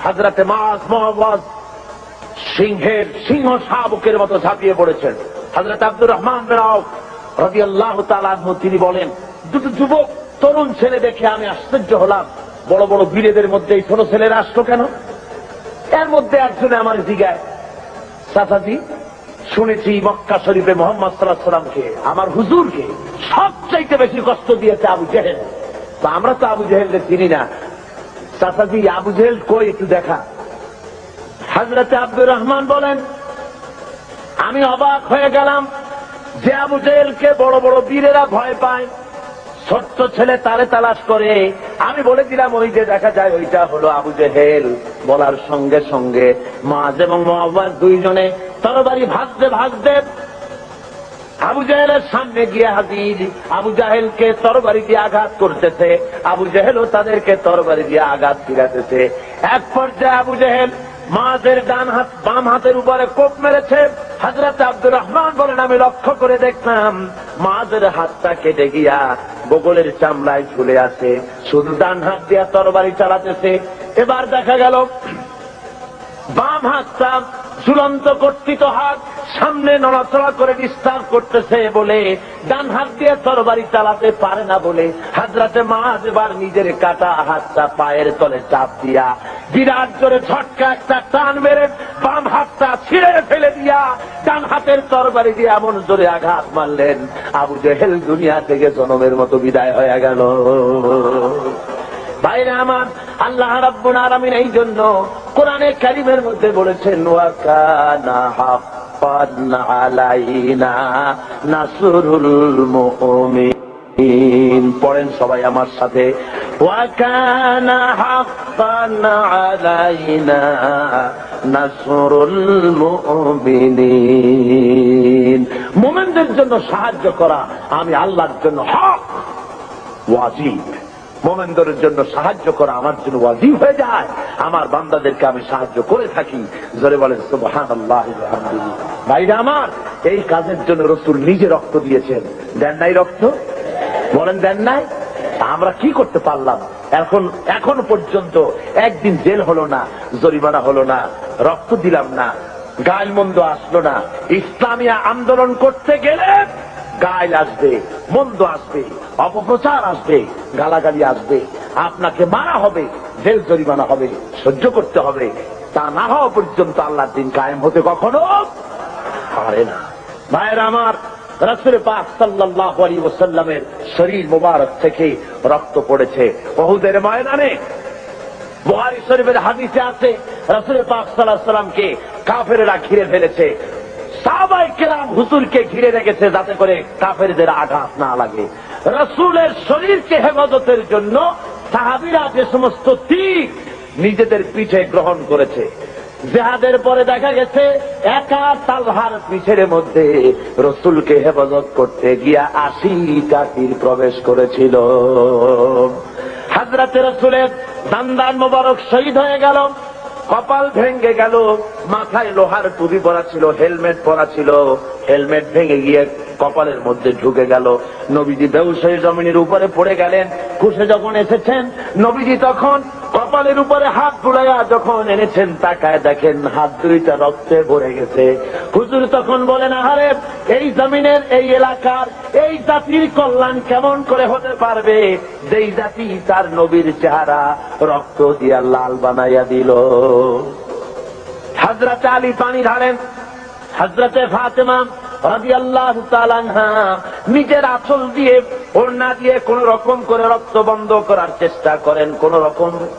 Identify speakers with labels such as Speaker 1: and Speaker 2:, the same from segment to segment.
Speaker 1: হযরতে মুআয সিংহের সিংহ শাবকের মতো ঝাঁপিয়ে পড়েছেন। হযরত আব্দুর রহমান বিন আওফ রাদিয়াল্লাহু তাআলা আনহু তিনি বলেন, দুটো যুবক তরুণ ছেলে দেখে আমি আশ্চর্য হলাম, বড় বড় বীরেদের মধ্যে এই ছোট ছেলেরা আসলো কেন? এর মধ্যে একজনে আমার জিজ্ঞাসা, চাচাজি শুনেছি মক্কা শরীফে মুহাম্মদ সাল্লাল্লাহু আলাইহি ওয়াসাল্লামকে, আমার হুজুরকে সবচাইতে বেশি কষ্ট দিয়েছে আবু জেহেল। আমরা তো আবু জেহেলকে চিনি না, চাচাজি আবু জেহেল কই একটু দেখা। হযরতে আব্দুর রহমান বলেন, আমি অবাক হয়ে গেলাম যে আবু জেহেলকে বড় বড় বীরেরা ভয় পায়, ছোট্ট ছেলে তারে তালাশ করে। আমি বলে দিলাম ওই যে দেখা যায় ওইটা হলো আবু জেহেল। বলার সঙ্গে সঙ্গে মুআয এবং মুআওয়াজ দুইজনে তরবারি ভাজতে ভাজতে আবু জেহেলের সামনে গিয়ে হাজির। আবু জাহেলকে তরবারি দিয়ে আঘাত করতেছে, আবু জেহেলও তাদেরকে তরবারি দিয়ে আঘাত ফিরাতেছে। এক পর্যায়ে আবু জেহেল মুআযের ডান হাত বাম হাতের উপরে কোপ মেরেছে। হযরত আব্দুর রহমান বলেন, আমি লক্ষ্য করে দেখলাম মুআযের হাতটা কেটে গিয়া বগলের চামড়ায় ঝুলে আছে, শুধু ডান হাত দিয়ে তরবারি চালাতেছে। এবার দেখা গেল বাম হাতটা ঝুলন্ত কর্তৃত হাত সামনে নড়াচড়া করে ডিস্টার্ব করতেছে বলে ডান হাত দিয়ে তরবারি চালাতে পারে না বলে হযরতে মুআয এবার নিজের কাটা হাতটা পায়ের তলে চাপ দিয়া বিরাট জোরে ঝটকা একটা টান মেরে বাম হাতটা ছিঁড়ে ফেলে দিয়া ডান হাতের তরবারি দিয়ে এমন জোরে আঘাত মারলেন, আবু জেহেল দুনিয়া থেকে জনমের মতো বিদায় হয়ে গেল। ভাইরা আমার, আল্লাহ রাব্বুল আলামিন এই জন্য কোরআনে কারীমের মধ্যে বলেছেন, ওয়া কানা হাক্কান আলাইনা নাসরুল মুমিনিন। পড়েন সবাই আমার সাথে, ওয়া কানা হাক্কান আলাইনা নাসরুল মুমিনিন। মুমিনদের জন্য সাহায্য করা আমি আল্লাহর জন্য হক, ওয়াজিব। মুমিনদের জন্য সাহায্য করা আমার জন্য ওয়াজিব হয়ে যায়। আমার বান্দাদেরকে আমি সাহায্য করে থাকি। জোরে বলেন সুবহানাল্লাহ ওয়া বিহামদিহি। ভাইরা আমার, এই কাজের জন্য রাসূল নিজে রক্ত দিয়েছেন, দেন নাই রক্ত? বলেন দেন নাই? আমরা কি করতে পারলাম? এখন পর্যন্ত একদিন জেল হলো না, জরিমানা হলো না, রক্ত দিলাম না, গাল মন্দ আসলো না। ইসলামী আন্দোলন করতে গেলে গাইল আসবে, মন্দ আসবে, অপপ্রচার আসবে, গালাগালি আসবে, আপনাকে মারা হবে, জেল জরিমানা হবে, সহ্য করতে হবে। তা না হওয়া পর্যন্ত আল্লাহর দিন কায়েম হতে কখনো পারে না। ভাইয়েরা আমার, রাসূল পাক সাল্লাল্লাহু আলাইহি ওয়াসাল্লামের শরীর মোবারক থেকে রক্ত পড়েছে উহুদের ময়দানে। বুখারী শরীফের হাদিসে আছে, রাসূল পাক সাল্লাল্লাহু আলাইহি ওয়াসাল্লামকে কাফেররা ঘিরে ফেলেছে। সাহাবায়ে কেরাম হুজুরকে ঘিরে রেখেছে যাতে করে কাফেরদের আঘাত না লাগে। রাসূলের শরীরকে হেফাজতের জন্য সাহাবীরা যে সমস্ত তীর নিজেদের পিঠে গ্রহণ করেছে। জিহাদের পরে দেখা গেছে একা তালহার পিছের মধ্যে রাসূলকে হেফাজত করতে গিয়া 80টা তীর প্রবেশ করেছিল। হযরত রাসূলের দান্দান মোবারক শহীদ হয়ে গেল, কপাল ভেঙে গেল, মাথায় লোহার টুপি পরা ছিল, হেলমেট পরা ছিল, হেলমেট ভেঙে গিয়ে কপালের মধ্যে ঢুকে গেল। নবীজি বেহুশ হয়ে জমিনের উপরে পড়ে গেলেন। খুশে যখন এসেছেন নবীজি তখন কপালের উপরে হাত বুলাইয়া যখন এনেছেন, তাকায় দেখেন হাত দুইটা রক্তে ভরে গেছে। হুজুর তখন বলেন, আহারে এই জমিনের এই এলাকার এই জাতির কল্যাণ কেমন করে হতে পারবে যেই জাতি তার নবীর চেহারা রক্ত দিয়া লাল বানাইয়া দিল। হযরত আলী পানি ঢালেন, হযরত ফাতেমা রাদিয়াল্লাহু তাআলা আনহা নিজের আঁচল দিয়ে ওড়না দিয়ে কোন রকম করে রক্ত বন্ধ করার চেষ্টা করেন,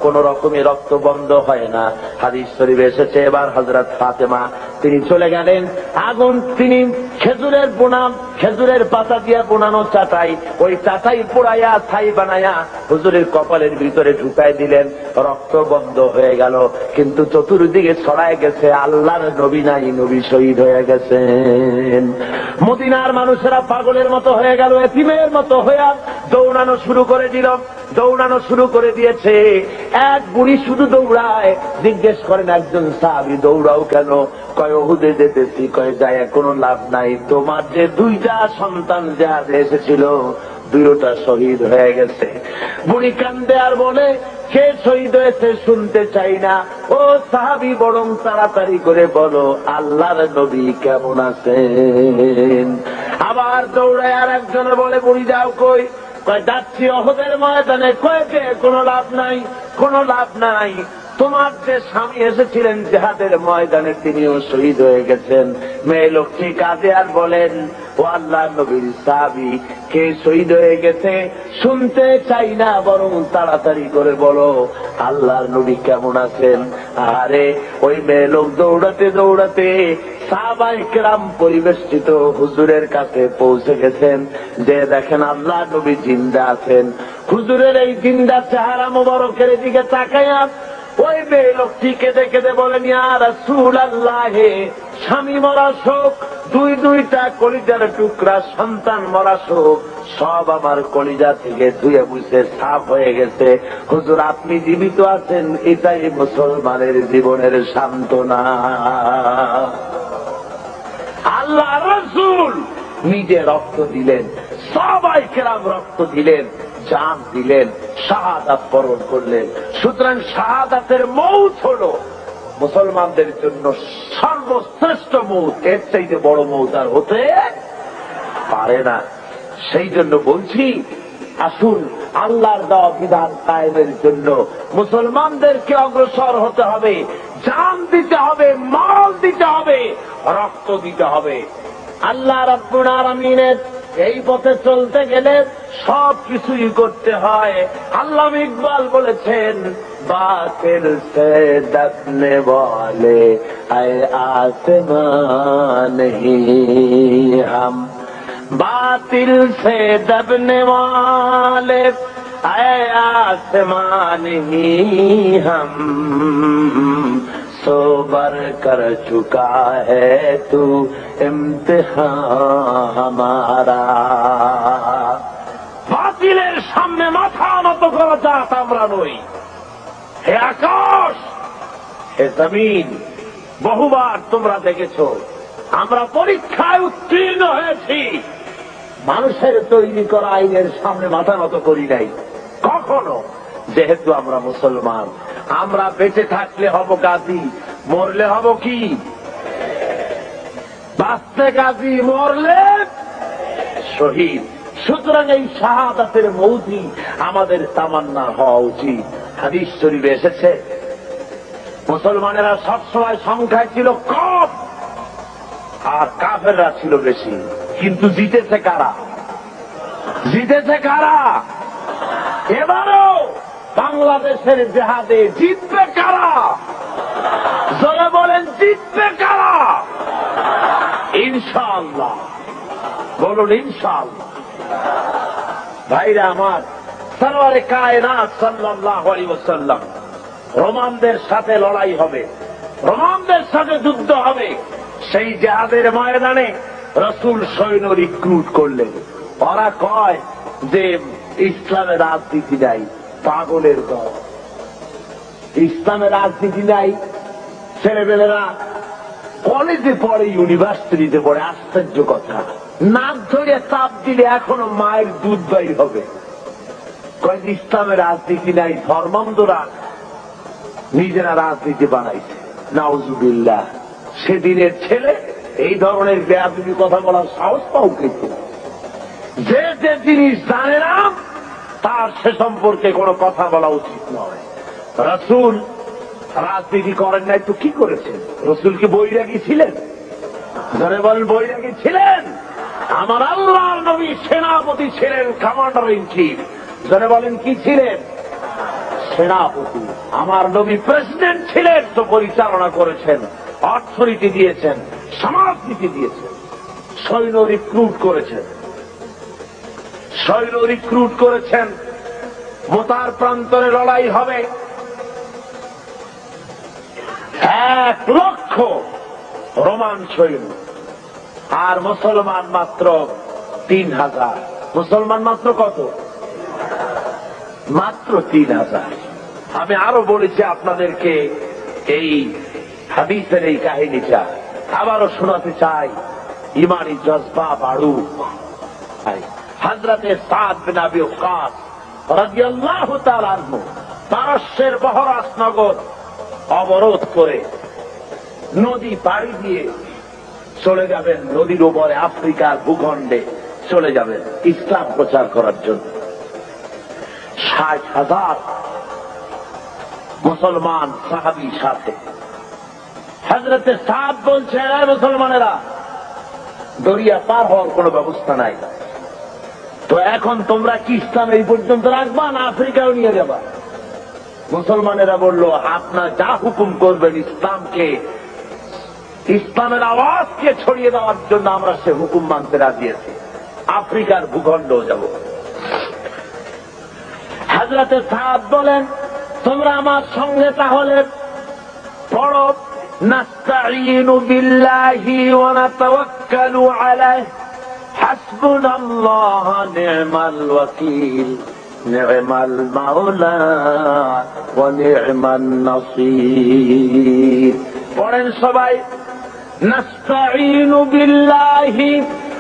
Speaker 1: কোন রকমে রক্ত বন্ধ হয় না। হাদিস শরীফে এসেছে এবার হযরত ফাতেমা তিনি চলে গেলেন, আগুন তিনি খেজুরের পাতা দিয়ে বোনানো চাটাই, ওই চাটাই পোড়াইয়া ছাই বানাইয়া হুজুরের কপালের ভিতরে ঢুকাই দিলেন। রক্ত বন্ধ হয়ে গেল, কিন্তু চতুর্দিকে ছড়ায় গেছে আল্লাহর নবী নাই, নবী শহীদ হয়ে গেছেন। মদিনার মানুষেরা পাগলের মতো হয়ে গেল, এতিমের মতো হয়ে দৌড়ানো শুরু করে দিয়েছে। এক বুড়ি শুধু দৌড়ায়, জিজ্ঞেস করেন একজন সাহাবী, দৌড়াও কেন? কয় উহুদে যেতেছি। কয় যায় কোনো লাভ নাই, তোমার যে দুইটা সন্তান জিহাদে এসেছিল দুইটা শহীদ হয়ে গেছে। বুড়ি কান্দে আর বলে, কে শহীদ হয়েছে শুনতে চাই না। ও সাহাবী, বরং তাড়াতাড়ি করে বলো আল্লাহর নবী কেমন আছেন। আবার দৌড়ায় আর একজনে বলে, বুড়ি যাও কই? কয় যাচ্ছি ওহদের ময়দানে। কয়েকে কোনো লাভ নাই, কোনো লাভ নাই। তোমার যে স্বামী এসেছিলেন জিহাদের ময়দানে, তিনিও শহীদ হয়ে গেছেন। মেয়ে লোকটি কাঁদে আর বলেন, ও আল্লাহর নবীর সাহাবী, কে শহীদ হয়ে গেছে শুনতে চাই না, বরং তাড়াতাড়ি করে বলো আল্লাহর নবী কেমন আছেন। আরে ওই মেয়ে লোক দৌড়াতে দৌড়াতে সাহাবায়ে কেরাম পরিবেষ্টিত হুজুরের কাছে পৌঁছে গেছেন। যে দেখেন আল্লাহর নবী জিন্দা আছেন। হুজুরের এই জিন্দা চেহারা মোবারকের দিকে তাকায়া ওই মেয়ে লোকটি কেঁদে কেঁদে বলেন, ইয়া রাসূলুল্লাহ, স্বামী মরা শোক, দুইটা কলিজার টুকরা সন্তান মরা শোক, সব আমার কলিজা থেকে ধুয়ে মুছে সাফ হয়ে গেছে। হুজুর আপনি জীবিত আছেন, এটাই মুসলমানের জীবনের সান্ত্বনা। আল্লাহ রাসূল নিজে রক্ত দিলেন, সাহাবায়ে কেরাম রক্ত দিলেন, জান দিলেন, শাহাদাত বরণ করলেন। সুতরাং শাহাদাতের মৌত হলো মুসলমানদের জন্য সর্বশ্রেষ্ঠ মৌত। এর চাইতে বড় মৌত আর হতে পারে না। সেই জন্য বলছি, আসুন আল্লাহর দেওয়া বিধান কায়েমের জন্য মুসলমানদেরকে অগ্রসর হতে হবে, জান দিতে হবে, মাল দিতে হবে, রক্ত দিতে হবে। আল্লাহ রাব্বুল আলামিনের এই পথে চলতে গেলে সব কিছুই করতে হয়। আল্লামা ইকবাল বলেছেন, বাতিল সে দবনে ওয়ালে আয়ে আসমান হি হাম, বাতিল সে দবনে ওয়ালে আয়ে আসমান হি হাম, सोबर कर चुका है तू इम्तिहान हमारा। বাতিলের সামনে মাথা নত করা জাত আমরা নই। হে আকাশ, হে জমিন, বহুবার তোমরা দেখেছো আমরা পরীক্ষায় উত্তীর্ণ হয়েছি। মানুষের তৈরি করা আইনের সামনে মাথা নত করি নাই কখনো। যেহেতু আমরা মুসলমান, আমরা বেঁচে থাকলে হব গাজী, মরলে হব কি? বাঁচতে গাজী, মরলে শহীদ। সুতরাং এই শাহাদাতের মৌতি আমাদের তামান্না হওয়া উচিত। হাদিস শরীফে এসেছে, মুসলমানেরা সবসময় সংখ্যায় ছিল কম আর কাফেররা ছিল বেশি। কিন্তু জিতেছে কারা? জিতেছে কারা? এবারও বাংলাদেশের জেহাদে জিতবে কারা? জোরে বলেন, জিতবে কারা? ইনশাআল্লাহ, বলুন ইনশাআল্লাহ। ভাইরা আমার, সরওয়ারে কায়নাত সাল্লাল্লাহু আলাইহি ওয়াসাল্লাম, রোমানদের সাথে লড়াই হবে, রোমানদের সাথে যুদ্ধ হবে। সেই জেহাদের ময়দানে রাসূল সৈন্য রিক্রুট করলেন। ওরা কয় যে ইসলামের রাজনীতি নাই, পাগলের দল। ইসলামের রাজনীতি নাই, ছেলেবেলেরা কলেজে পড়ে, ইউনিভার্সিটিতে পড়ে। আশ্চর্য কথা, নাক ধরে চাপ দিলে এখনো মায়ের দুধ বাইর হবে। কয়েক ইসলামের রাজনীতি নাই, ধর্মান্ধরা নিজেরা রাজনীতি বানাইছে। নাউজুবিল্লাহ। সেদিনের ছেলে এই ধরনের বেয়াদবি কথা বলার সাহস পাও কিন্তু। যে যে জিনিস জানে না তার সে সম্পর্কে কোনো কথা বলা উচিত নয়। রাসূল রাজনীতি করেন নাই তো কি করেছেন? রাসূল কি বৈরাগী ছিলেন? যারা বলেন বৈরাগী ছিলেন, আমার আল্লাহর নবী সেনাপতি ছিলেন, কমান্ডার ইন চিফ। যারা বলেন কি ছিলেন? সেনাপতি। আমার নবী প্রেসিডেন্ট ছিলেন, তো পরিচালনা করেছেন, অর্থনীতি দিয়েছেন, সমাজনীতি দিয়েছেন, সৈন্য রিক্রুট করেছেন, সৈন্য রিক্রুট করেছেন। মোতার প্রান্তরে লড়াই হবে, 1 লক্ষ রোমান সৈন্য, আর মুসলমান মাত্র 3000। মুসলমান মাত্র কত? মাত্র 3000। আমি আরো বলেছি আপনাদেরকে এই হাদিসের এই কাহিনীটা আবারও শোনাতে চাই, ইমানি জজবা বাড়ুক। হযরতে সাদ বিন আবি ওয়াক্কাস রাদিয়াল্লাহু তাআলা আনহু পারস্যের বহরাস নগর অবরোধ করে নদী পাড়ি দিয়ে চলে যাবেন, নদীর উপরে আফ্রিকার ভূখণ্ডে চলে যাবেন ইসলাম প্রচার করার জন্য। 60,000 মুসলমান সাহাবী সাথে। হযরতে সাদ বলছে, মুসলমানেরা, দরিয়া পার হওয়ার কোন ব্যবস্থা নাই, তো এখন তোমরা কি ইসলাম এই পর্যন্ত রাখবা না আফ্রিকাও নিয়ে যাবা? মুসলমানেরা বলল, আপনার যা হুকুম করবেন, ইসলামের আওয়াজকে ছড়িয়ে দেওয়ার জন্য আমরা সে হুকুম মানতে রাজি আছি, আফ্রিকার ভূখণ্ডও যাব। হযরতে সাদ বলেন, তোমরা আমার সঙ্গে তাহলে পড়ো, নাস্তাঈনু বিল্লাহি ওয়া নাতাওয়াক্কালু আলাইহি হাসবুনাল্লাহু নি'মাল ওয়াকিল নি'মাল মাওলা ওয়া নি'মান নাসীর। পড়েন সবাই, নাস্তাঈনু বিল্লাহি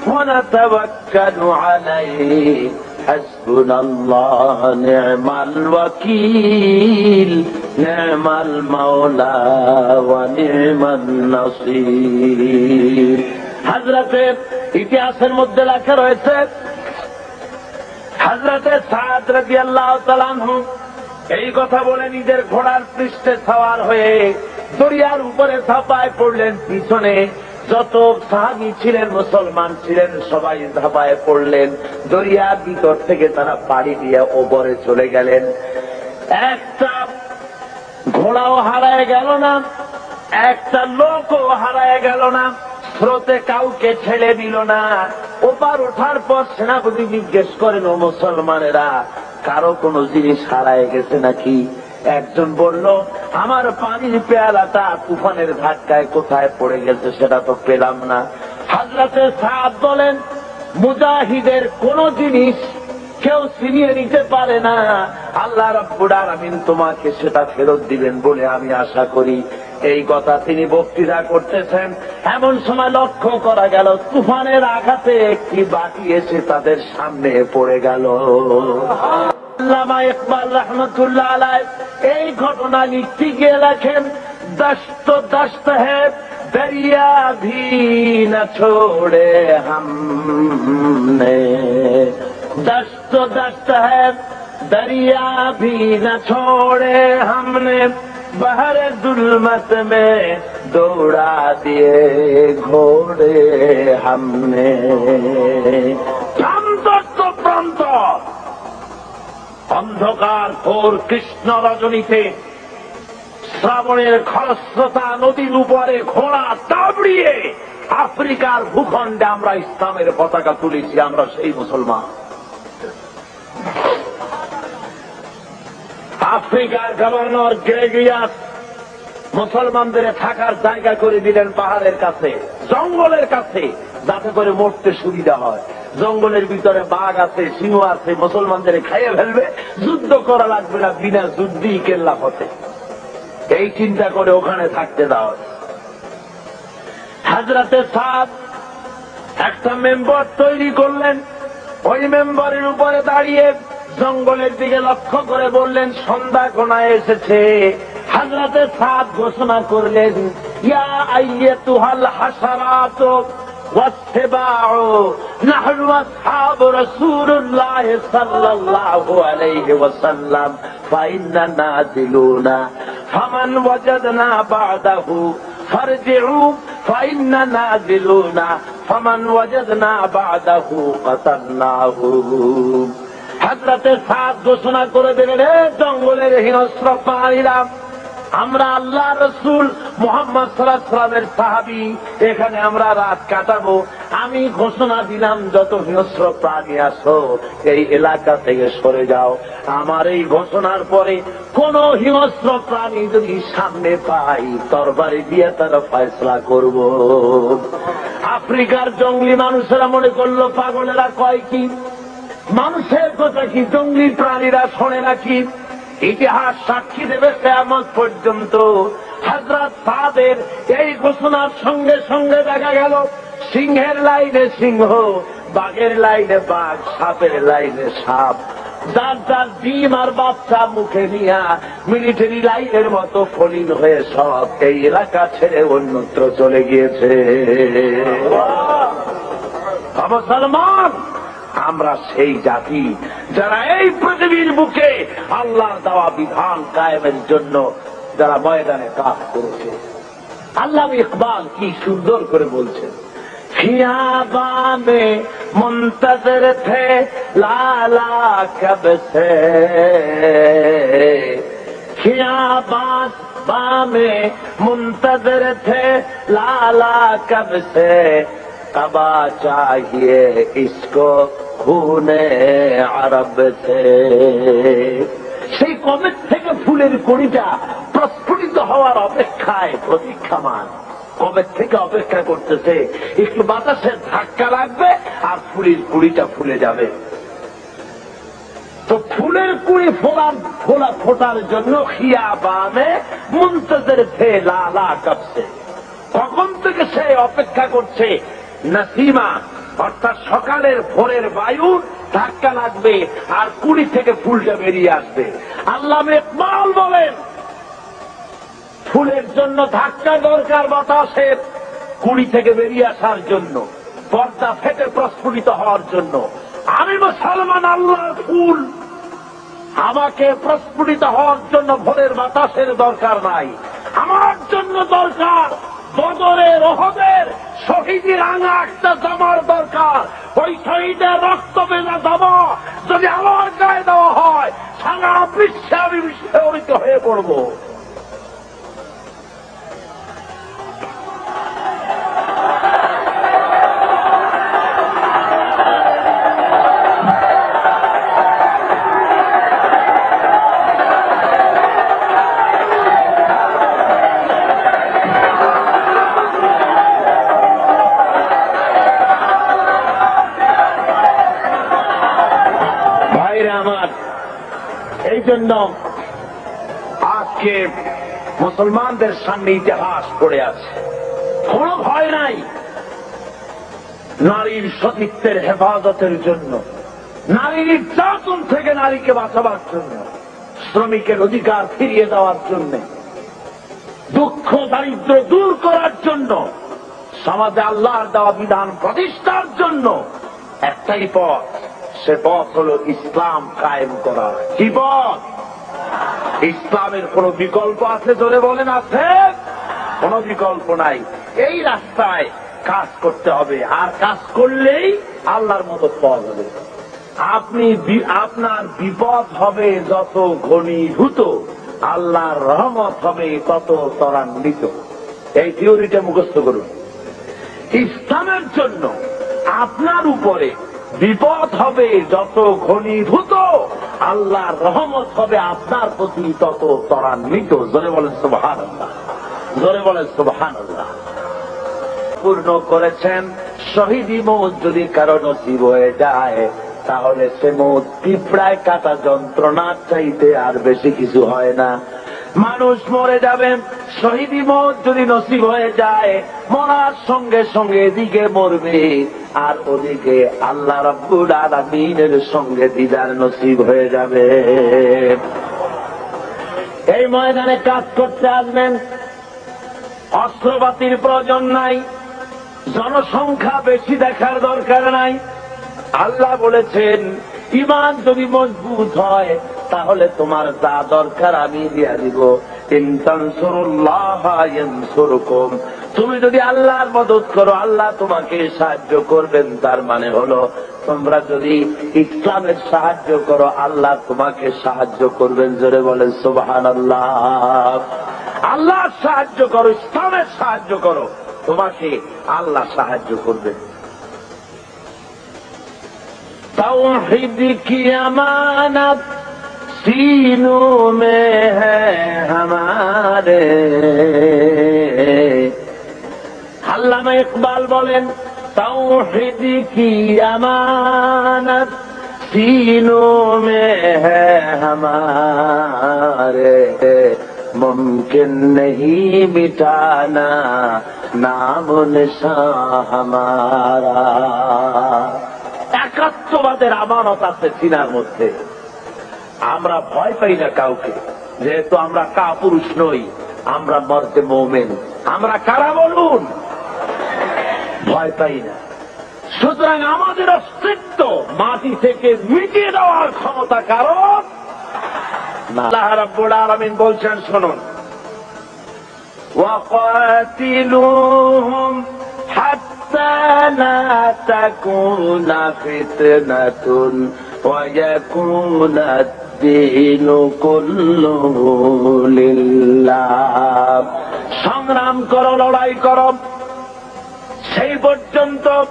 Speaker 1: ওয়া নাতাওয়াক্কালু আলাইহি হাসবুনাল্লাহু নি'মাল ওয়াকিল নি'মাল মাওলা ওয়া নি'মান নাসীর। হযরতে ইতিহাসের মধ্যে লেখা রয়েছে, হযরতে সাদ রাদিয়াল্লাহু তাআলা আনহু এই কথা বলে নিজের ঘোড়ার পৃষ্ঠে সওয়ার হয়ে দরিয়ার উপরে ঝাঁপায় পড়লেন। পিছনে যত সাহাবী ছিলেন, মুসলমান ছিলেন, সবাই ঝাঁপায় পড়লেন। দরিয়ার ভিতর থেকে তারা পাড়ি দিয়ে ওপরে চলে গেলেন। একটা ঘোড়াও হারায় গেল না, একটা লোকও হারায় গেল না, স্রোতে কাউকে ছেড়ে দিল না। ওপার ওঠার পর সেনাপতি জিজ্ঞেস করেন, ও মুসলমানেরা, কারো কোনো জিনিস হারায় গেছে নাকি? একজন বলল, আমার পানির পেয়ালাটা তুফানের ধাক্কায় কোথায় পড়ে গেছে সেটা তো পেলাম না। হযরতে সাদ বলেন, মুজাহিদের কোন জিনিস কেউ ছিনিয়ে নিতে পারে না, আল্লাহ রাব্বুল আলামিন তোমাকে সেটা ফেরত দিবেন বলে আমি আশা করি। এই কথা তিনি বক্তৃতা করতেছেন, এমন সময় লক্ষ্য করা গেল তুফানের আঘাতে একটি বাটি এসে তাদের সামনে পড়ে গেল। আল্লামা ইকবাল রহমতুল্লাহ আলাইহি এই ঘটনা লিখতে গিয়ে লেখেন, দস্ত দস্ত হ্যায় দরিয়া ভি না ছোড়ে হামনে, দস্ত দস্ত হ্যায় दरिया भी न छोड़े हमने, बहर जुल्मत में दौड़ा दिए घोड़े हमने। প্রান্ত তো প্রান্ত, অন্ধকার ঘোর কৃষ্ণ রজনীতে শ্রাবণের খরস্রোতা নদীর উপরে ঘোড়া দাবড়িয়ে আফ্রিকার ভূখণ্ডে আমরা ইসলামের পতাকা তুলেছি, আমরা সেই মুসলমান। আফ্রিকার গভর্নর গ্রেগরিয়াস মুসলমানদের থাকার জায়গা করে দিলেন পাহাড়ের কাছে, জঙ্গলের কাছে, যাতে করে মরতে সুবিধা হয়। জঙ্গলের ভিতরে বাঘ আছে, সিংহ আছে, মুসলমানদের খাইয়ে ফেলবে, যুদ্ধ করা লাগবে না, বিনা যুদ্ধই কেল্লা পথে, এই চিন্তা করে ওখানে থাকতে দেওয়া। হযরতে সাদ একটা মেম্বার তৈরি করলেন, ওই মেম্বারের উপরে দাঁড়িয়ে জঙ্গলের দিকে লক্ষ্য করে বললেন, সন্ধ্যা কোনায় এসেছে। হযরতে সাদ ঘোষণা করলেন, ইয়া আইয়াতুহাল হাশারাত ওয়াসসিবাউ নাহনু আসহাবু রাসূলুল্লাহ সাল্লাল্লাহু আলাইহি ওয়াসাল্লাম ফাইন্না নাজিলুনা ফামান ওয়াজাদনা বা'দাহু ফারজিউ ফাইন্না নাজিলুনা ফামান ওয়াজাদনা বা'দাহু কাতালনাহু। হযরতে সাদ ঘোষণা করে দিলেন, জঙ্গলের হিংস্র প্রাণীরা, আমরা আল্লাহ রসুল মুহাম্মদ সাল্লাল্লাহু আলাইহি ওয়াসাল্লামের সাহাবী, এখানে আমরা রাত কাটাবো। আমি ঘোষণা দিলাম, যত হিংস্র প্রাণী আসো এই এলাকা থেকে সরে যাও। আমার এই ঘোষণার পরে কোন হিংস্র প্রাণী যদি সামনে পাই, তরবারি দিয়ে তারা ফয়সলা করব। আফ্রিকার জঙ্গলি মানুষেরা মনে করলো, পাগলেরা কয় কি, মানুষের কথা কি জঙ্গলি প্রাণীরা শোনে নাকি? ইতিহাস সাক্ষী দেবে কিয়ামত পর্যন্ত। হযরত সাদের এই ঘোষণার সঙ্গে সঙ্গে দেখা গেল সিংহের লাইনে সিংহ, বাঘের লাইনে বাঘ, সাপের লাইনে সাপ, যার যার ডিম আর বাচ্চা মুখে নিয়া মিলিটারি লাইনের মতো ফলিন হয়ে সব এই এলাকা ছেড়ে অন্যত্র চলে গিয়েছে। মুসলমান, আমরা সেই জাতি যারা এই পৃথিবীর বুকে আল্লাহর দেওয়া বিধান কায়েমের জন্য যারা ময়দানে কাজ করেছে। আল্লামা ইকবাল কি সুন্দর করে বলছেন, খিয়াবা মে মুন্তজর থে লালা কব সে, খিয়াবা মে মুন্তজর থে লালা কব সে, কবা চাহিয়ে ইসকো খুনে আরব সে। সেই কবে থেকে ফুলের কড়িটা প্রস্ফুটিত হওয়ার অপেক্ষায় প্রতীক্ষামান। কবে থেকে অপেক্ষা করতেছে, একটু বাতাসের ধাক্কা লাগবে আর ফুলের কুড়িটা ফুলে যাবে। তো ফুলের কুড়ি ফোটার জন্য খিয়াবানে মুন্তজর থে লালা কবসে, কখন থেকে সে অপেক্ষা করছে, নসিমা অর্থাৎ সকালের ভোরের বায়ু ধাক্কা লাগবে আর কুড়ি থেকে ফুলটা বেরিয়ে আসবে। আল্লামা ইকবাল বলেন, ফুলের জন্য ধাক্কা দরকার বাতাসের, কুড়ি থেকে বেরিয়ে আসার জন্য, পর্দা ফেটে প্রস্ফুটিত হওয়ার জন্য। আমি মুসলমান আল্লাহর ফুল, আমাকে প্রস্ফুটিত হওয়ার জন্য ভোরের বাতাসের দরকার নাই। আমার জন্য দরকার বদরের ওহদের শহীদের রাঙা একটা জামার দরকার। ওই শহীদের রক্ত ভেজা জামা যদি আমার গায়ে দেওয়া হয়, সারা বিশ্বে আমি বিস্ফোরিত হয়ে পড়ব। এই জন্য আজকে মুসলমানদের সামনে ইতিহাস পড়ে আছে, কোন ভয় নাই। নারীর সতীত্বের হেফাজতের জন্য, নারীর নির্যাতন থেকে নারীকে বাঁচাবার জন্য, শ্রমিকের অধিকার ফিরিয়ে দেওয়ার জন্য, দুঃখ দারিদ্র দূর করার জন্য, সমাজে আল্লাহর দেওয়া বিধান প্রতিষ্ঠার জন্য একটাই পথ, সে পথ হল ইসলাম কায়েম করা। কি পথ? ইসলামের কোন বিকল্প আছে? জোরে বলেন, আছে? কোন বিকল্প নাই। এই রাস্তায় কাজ করতে হবে, আর কাজ করলেই আল্লাহর মতো পাওয়া যাবে। আপনার বিপদ হবে যত ঘনীভূত, আল্লাহর রহমত হবে তত ত্বরান্বিত। এই থিওরিটা মুখস্থ করুন। ইসলামের জন্য আপনার উপরে বিপদ হবে যত ঘনীভূত, আল্লাহর রহমত হবে আপনার প্রতি তত ত্বরান্বিত। জোরে বলেন সুবহানাল্লাহ, জোরে বলেন সুবহানাল্লাহ। পূর্ণ করেছেন শহীদি মৌত যদি কারো নসিব হয়ে যায়, তাহলে সে মৌত পিঁপড়ায় কাটা যন্ত্রণার চাইতে আর বেশি কিছু হয় না। মানুষ মরে যাবে, শহীদি মৌত যদি নসিব হয়ে যায়, মরার সঙ্গে সঙ্গে এদিকে মরবে আর ওদিকে আল্লাহ রাব্বুল আলামিনের সঙ্গে দিদার নসিব হয়ে যাবে। এই ময়দানে কাজ করতে আসবেন, অস্ত্রপাতির প্রয়োজন নাই, জনসংখ্যা বেশি দেখার দরকার নাই। আল্লাহ বলেছেন, ঈমান যদি মজবুত হয় তাহলে তোমার যা দরকার আমি দিয়া দিব। ইন তানসুরুল্লাহ ইয়ানসুরকুম, তুমি যদি আল্লাহর মদদ করো আল্লাহ তোমাকে সাহায্য করবেন। তার মানে হলো তোমরা যদি ইসলামের সাহায্য করো আল্লাহ তোমাকে সাহায্য করবেন। জোরে বলেন সুবহানাল্লাহ। আল্লাহর সাহায্য করো, ইসলামের সাহায্য করো, তোমাকে আল্লাহ সাহায্য করবেন। তাওহীদ কি আমানত सीनों में है हमारे। আল্লামা ইকবাল বলেন, তাওহীদ কি আমানত सीनों में है हमारे, मुमकिन नहीं मिटाना नाम निशान हमारा। একাত্মবাদের আমানত আছে সিনার মধ্যে, আমরা ভয় পাই না কাউকে, যেহেতু আমরা কাপুরুষ নই, আমরা মর্দে মোমেন। আমরা কারা বলুন? ভয় পাই না। সুতরাং আমাদের অস্তিত্ব মাটি থেকে মিটিয়ে দেওয়ার ক্ষমতা কারণ না। আল্লাহ রাব্বুল আলামিন বলছেন, শুনুন, ওয়াকাতিলুহুম হাত্তা লা তাকুনা ফিতনাতুন ওয়া ইয়াকুনা আদ-দীনু কুল্লুহু লিল্লাহ। সংগ্রাম করো, লড়াই করো সেই পর্যন্ত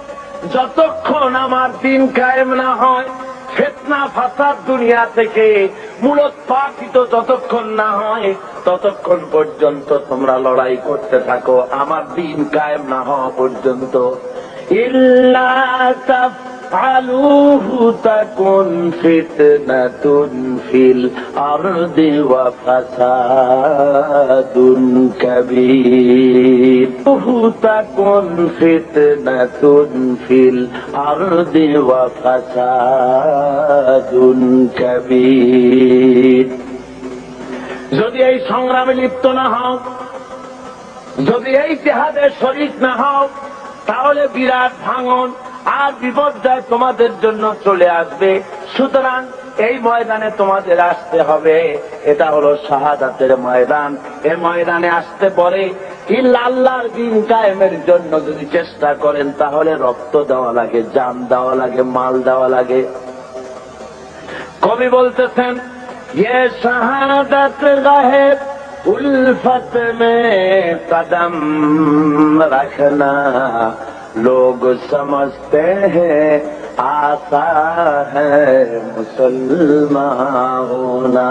Speaker 1: যতক্ষণ আমার দিন কায়েম না হয়, ফিতনা ফাসাদ দুনিয়া থেকে মূলোৎপাটিত যতক্ষণ না হয়, ততক্ষণ পর্যন্ত তোমরা লড়াই করতে থাকো আমার দিন কায়েম না হওয়া পর্যন্ত। ইল্লা তাফআলুহু তাকুন ফিতনাতুন ফিল আরদি ওয়া ফাসাদুন কাবীর। তাকুন ফিতনাতুন ফিল আরদি ওয়া ফাসাদুন কাবীর। যদি এই সংগ্রামে লিপ্ত না হও, যদি এই জিহাদে শরীক না হও, তাহলে বিরাট ভাঙন আর বিপর্যয় তোমাদের জন্য চলে আসবে। সুতরাং এই ময়দানে তোমাদের আসতে হবে। এটা হলো শাহাদাতের ময়দান। এই ময়দানে আসতে পরে আল্লাহর দ্বীন কায়েমের জন্য যদি চেষ্টা করেন, তাহলে রক্ত দেওয়া লাগে, জান দেওয়া লাগে, মাল দেওয়া লাগে। কবি বলতেছেন, ये शहादत रहे उल्फत में कदम रखना, लोग समझते हैं आसा है मुसलमान होना।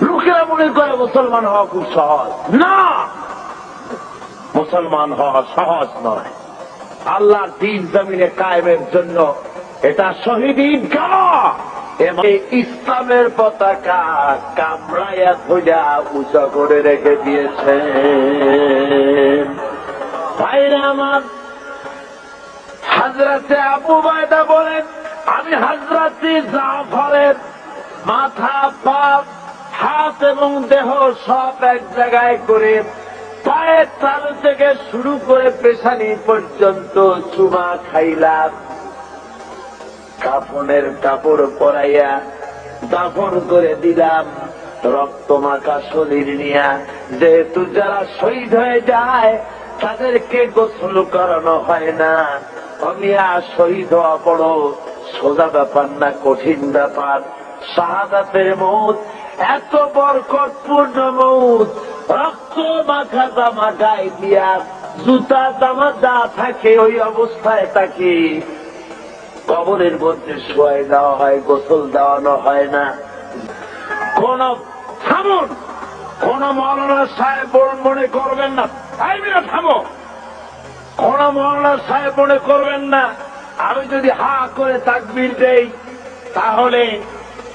Speaker 1: লোকেরা মনে করে মুসলমান হওয়া খুব সহজ। না, মুসলমান হওয়া সহজ নয়। আল্লাহর দ্বীন জমিনে কায়েমের জন্য এটা শহীদ ঈদগাহ, ইসলামের পতাকা কামড়াইয়া ধুইয়া উঁচা করে রেখে দিয়েছে। ভাইরা আমার, হযরতে আবু উবাইদা বলেন, আমি হযরতে জাফরের মাথা, পা, হাত এবং দেহ সব এক জায়গায় করে পায়ের তালু থেকে শুরু করে পেশানি পর্যন্ত চুমা খাইলাম। কাফনের কাপড় পরাইয়া দাফন করে দিলাম, রক্ত মাখা শরীর নিয়া। যেহেতু যারা শহীদ হয়ে যায় তাদেরকে গোসল করানো হয় না। অমিয়া শহীদ হওয়া বড় সোজা ব্যাপার না, কঠিন ব্যাপার। শাহাদাতের মউত এত বরকতপূর্ণ মউত, রক্ত মাখা জামা গায়ে দিয়া, জুতা জামা যা থাকে ওই অবস্থায় তাকে কবরের মধ্যে শোয়াই দেওয়া হয়, গোসল দেওয়ানো হয় না। কোন থামুন, কোন মৌলানা সাহেব মনে করবেন না, থামো, কোন মৌলানা সাহেব মনে করবেন না আমি যদি হা করে তাকবীর দেই তাহলে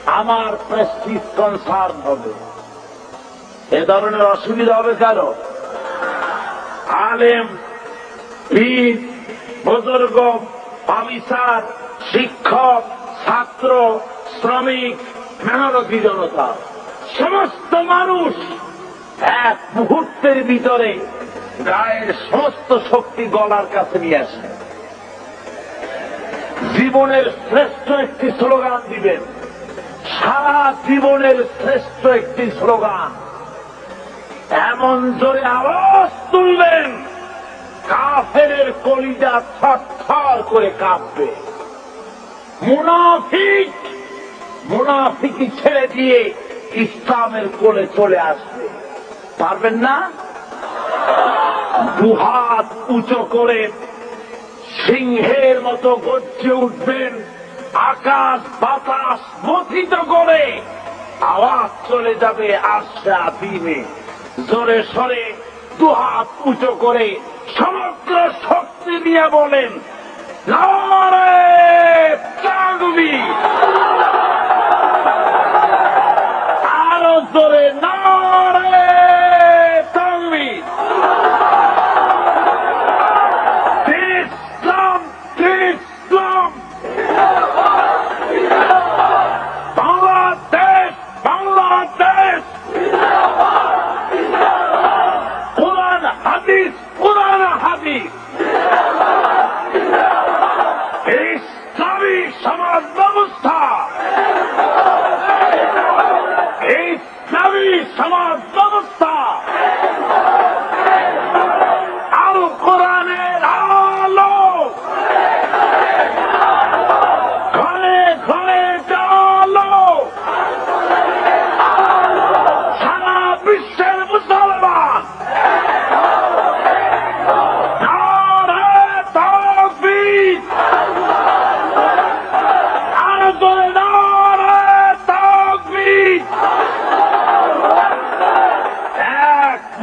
Speaker 1: আমার প্রেস্টিজ কনসার্ন হবে। এ ধরনের অসুবিধা হবে কেন? আলেম, পীর, বুজুর্গ, অফিসার, শিক্ষক, ছাত্র, শ্রমিক, মেহনতি জনতা, সমস্ত মানুষ এক মুহূর্তের ভিতরে গায়ের সমস্ত শক্তি গলার কাছে নিয়ে আসে। জীবনের শ্রেষ্ঠ একটি স্লোগান দিবেন, সারা জীবনের শ্রেষ্ঠ একটি স্লোগান, এমন জোরে আওয়াজ তুলবেন কাফেরের কলিজা থরথর করে কাঁপবে। মুনাফিক মুনাফিকি ছেড়ে দিয়ে ইসলামের কোলে চলে আসবে। পারবেন না? দুহাত উঁচু করে সিংহের মতো গর্জে উঠবেন, আকাশ বাতাস মথিত করে আওয়াজ চলে যাবে আরশে আযীমে। জোরে সরে দুহাত উঁচু করে সমগ্র শক্তি নিয়ে বলেন, নারে তাকবীর। আরো জোরে নারে তাকবীর। ইসলাম, ইসলাম।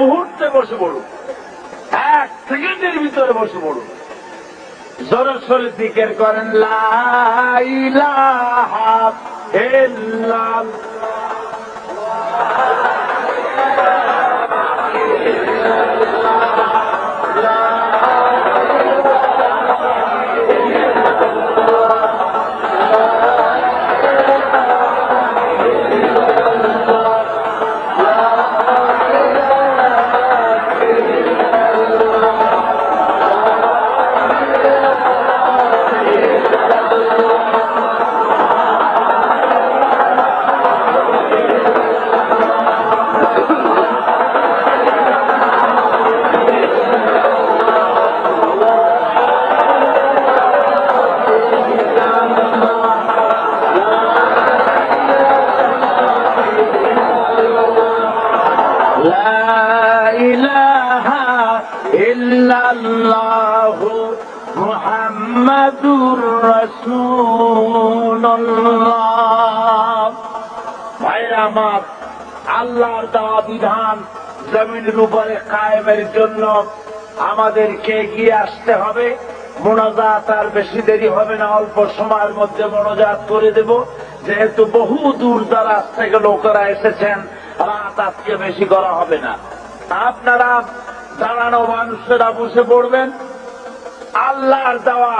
Speaker 1: মুহূর্তে বসে পড়ুন, 1 সেকেন্ডের ভিতরে বসে পড়ুন। জোরে জিকির করেন লা ইলাহা ইল্লাল্লাহ। মুহাম্মাদুর রাসূলুল্লাহ। ভাইরা আমার, আল্লাহর দেওয়া বিধান জমিনের উপরে কায়েমের জন্য আমাদেরকে এগিয়ে আসতে হবে। মোনাজাত আর বেশি দেরি হবে না, অল্প সময়ের মধ্যে মোনাজাত করে দেব। যেহেতু বহু দূর দরাজ থেকে লোকেরা এসেছেন, রাত আজকে বেশি করা হবে না। আপনারা দাঁড়ানো মানুষেরা বসে পড়বেন। আল্লাহর দেওয়া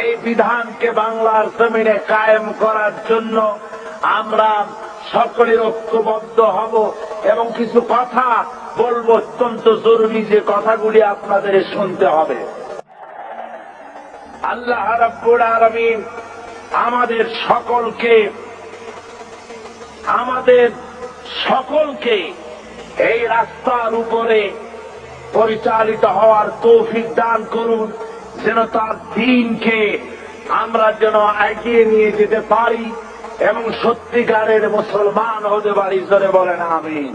Speaker 1: এই বিধানকে বাংলার জমিনে কায়েম করার জন্য আমরা সকলে ঐক্যবদ্ধ হব এবং কিছু কথা বলবো, অত্যন্ত জরুরি যে কথাগুলি আপনাদের শুনতে হবে। আল্লাহ রাব্বুল আলামিন আমাদের সকলকে এই রাস্তার উপরে পরিচালিত হওয়ার তৌফিক দান করুন, যেন তার দ্বীনকে আমরা যেন এগিয়ে নিয়ে যেতে পারি এবং সত্যিকারের মুসলমান হতে পারি। জোরে বলেন আমিন।